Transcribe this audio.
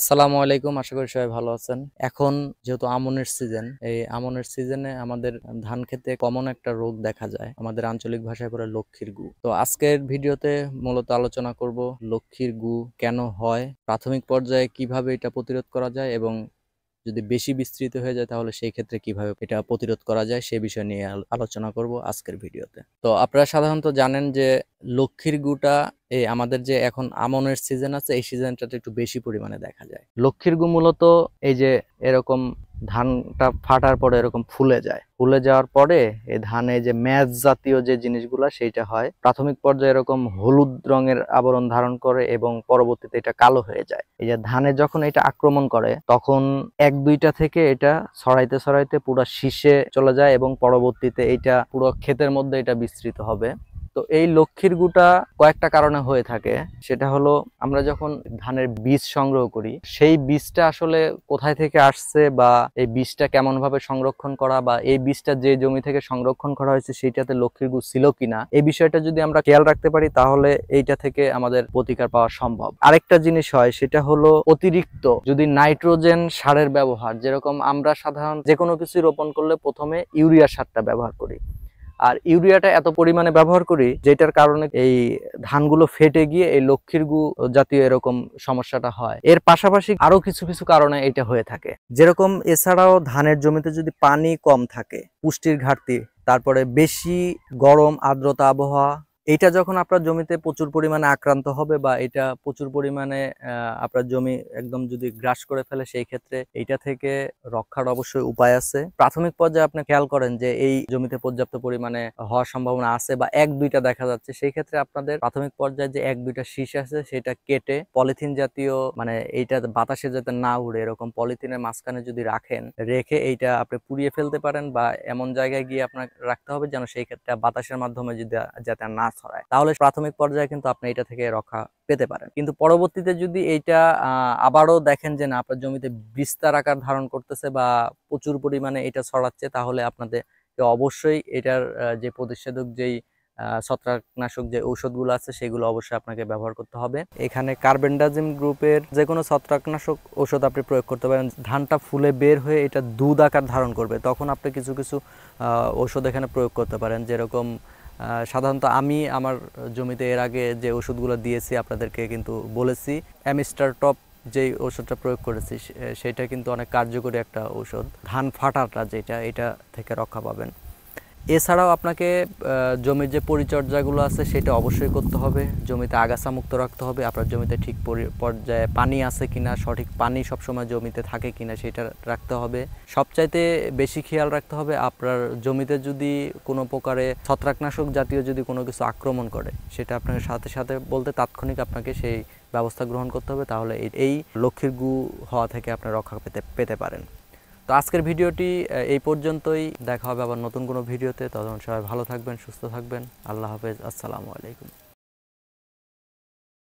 আসসালামু আলাইকুম, আশা করি সবাই ভালো আছেন। এখন যেহেতু আমনের সিজন, এই আমনের সিজনে আমাদের ধান খেতে কমন একটা রোগ দেখা যায়, আমাদের আঞ্চলিক ভাষায় বলে লক্ষ্মীর গু। তো আজকের ভিডিওতে মূলত আলোচনা করব লক্ষ্মীর গু কেন হয়, প্রাথমিক পর্যায়ে কিভাবে এটা প্রতিরোধ করা যায় এবং যদি বেশি বিস্তৃত হয়ে যায় তাহলে সেই ক্ষেত্রে কিভাবে এটা প্রতিরোধ করা যায় সে বিষয় নিয়ে আলোচনা করব আজকের ভিডিওতে। তো আপনারা সাধারণত জানেন যে লক্ষ্মীর গুটা এই আমাদের যে এখন আমনের সিজন আছে এই সিজনটাতে একটু বেশি পরিমাণে দেখা যায়। লক্ষ্মীর গু মূলত এই যে এরকম ধানটা ফাটার পরে এরকম ফুলে যায়, ফুলে যাওয়ার পরে এই ধানে যে ম্যাজ জাতীয় যে জিনিসগুলা সেইটা হয়, প্রাথমিক পর্যায়ে এরকম হলুদ রঙের আবরণ ধারণ করে এবং পরবর্তীতে এটা কালো হয়ে যায়। এই যে ধানে যখন এটা আক্রমণ করে তখন এক দুইটা থেকে এটা ছড়াইতে ছড়াইতে পুরো শীষে চলে যায় এবং পরবর্তীতে এটা পুরো ক্ষেতের মধ্যে এটা বিস্তৃত হবে। তো এই লক্ষ্মীর গুটা কয়েকটা কারণে হয়ে থাকে। সেটা হলো, আমরা যখন ধানের বীজ সংগ্রহ করি সেই বীজটা আসলে কোথায় থেকে আসছে বা এই বীজটা কেমন ভাবে সংরক্ষণ করা বা এই বীজটা যে জমি থেকে সংরক্ষণ করা হয়েছে সেইটাতে লক্ষ্মীর গু ছিল কিনা, এই বিষয়টা যদি আমরা খেয়াল রাখতে পারি তাহলে এইটা থেকে আমাদের প্রতিকার পাওয়া সম্ভব। আরেকটা জিনিস হয়, সেটা হলো অতিরিক্ত যদি নাইট্রোজেন সারের ব্যবহার, যেরকম আমরা সাধারণ যে কোনো কিছু রোপণ করলে প্রথমে ইউরিয়া সারটা ব্যবহার করি, আর ইউরিয়াটা এত পরিমাণে ব্যবহার করি যেটার কারণে এই ধানগুলো ফেটে গিয়ে এই লক্ষ্মীর গু জাতীয় এরকম সমস্যাটা হয়। এর পাশাপাশি আরো কিছু কিছু কারণে এটা হয়ে থাকে, যেরকম এছাড়াও ধানের জমিতে যদি পানি কম থাকে, পুষ্টির ঘাটতি, তারপরে বেশি গরম আর্দ্রতা আবহাওয়া, এইটা যখন আপনার জমিতে প্রচুর পরিমাণে আক্রান্ত হবে বা এটা প্রচুর পরিমাণে আপনার জমি একদম যদি গ্রাস করে ফেলে, সেই ক্ষেত্রে এইটা থেকে রক্ষার অবশ্যই উপায় আছে। প্রাথমিক পর্যায়ে আপনি খেয়াল করেন যে এই জমিতে পর্যাপ্ত পরিমাণে হওয়ার সম্ভাবনা আছে বা এক দুইটা দেখা যাচ্ছে, সেই ক্ষেত্রে আপনাদের প্রাথমিক পর্যায়ে যে এক দুইটা শীষ আছে সেটা কেটে পলিথিন জাতীয়, মানে এইটা বাতাসে যাতে না উড়ে এরকম পলিথিনের মাঝখানে যদি রাখেন, রেখে এইটা আপনি পুড়িয়ে ফেলতে পারেন বা এমন জায়গায় গিয়ে আপনার রাখতে হবে যেন সেই ক্ষেত্রে বাতাসের মাধ্যমে যদি যাতে না ছড়ায়, তাহলে প্রাথমিক পর্যায়ে কিন্তু আপনি এটা থেকে রক্ষা পেতে পারেন। কিন্তু পরবর্তীতে যদি এইটা আবারও দেখেন যে না আপনার জমিতে বিস্তার আকার ধারণ করতেছে বা প্রচুর পরিমাণে এটা ছড়াচ্ছে, তাহলে আপনাদের অবশ্যই এটার যে প্রতিষেধক যেই ছত্রাকনাশক যে ঔষধগুলো আছে সেগুলো অবশ্যই আপনাকে ব্যবহার করতে হবে। এখানে কার্বেন্ডাজিম গ্রুপের যে কোনো ছত্রাকনাশক ঔষধ আপনি প্রয়োগ করতে পারেন। ধানটা ফুলে বের হয়ে এটা দুধ আকার ধারণ করবে, তখন আপনি কিছু কিছু ঔষধ এখানে প্রয়োগ করতে পারেন। যেরকম সাধারণত আমি আমার জমিতে এর আগে যে ওষুধগুলো দিয়েছি আপনাদেরকে কিন্তু বলেছি, অ্যামিস্টার টপ যেই ওষুধটা প্রয়োগ করেছি সেটা কিন্তু অনেক কার্যকরী একটা ঔষধ, ধান ফাটাটা যেটা, এটা থেকে রক্ষা পাবেন। এছাড়াও আপনাকে জমির যে পরিচর্যাগুলো আছে সেটা অবশ্যই করতে হবে। জমিতে আগাছা মুক্ত রাখতে হবে, আপনার জমিতে ঠিক পর্যায়ে পানি আছে কিনা, সঠিক পানি সবসময় জমিতে থাকে কিনা সেটা রাখতে হবে। সবচাইতে বেশি খেয়াল রাখতে হবে আপনার জমিতে যদি কোনো প্রকারে ছত্রাকনাশক জাতীয় যদি কোনো কিছু আক্রমণ করে, সেটা আপনাকে সাথে সাথে বলতে তাৎক্ষণিক আপনাকে সেই ব্যবস্থা গ্রহণ করতে হবে, তাহলে এই লক্ষ্মীর গু হওয়া থেকে আপনি রক্ষা পেতে পারেন। তো আজকের ভিডিওটি এই পর্যন্তই, দেখা হবে আবার নতুন কোনো ভিডিওতে। ততক্ষণ সবাই ভালো থাকবেন, সুস্থ থাকবেন। আল্লাহ হাফেজ, আসসালামু আলাইকুম।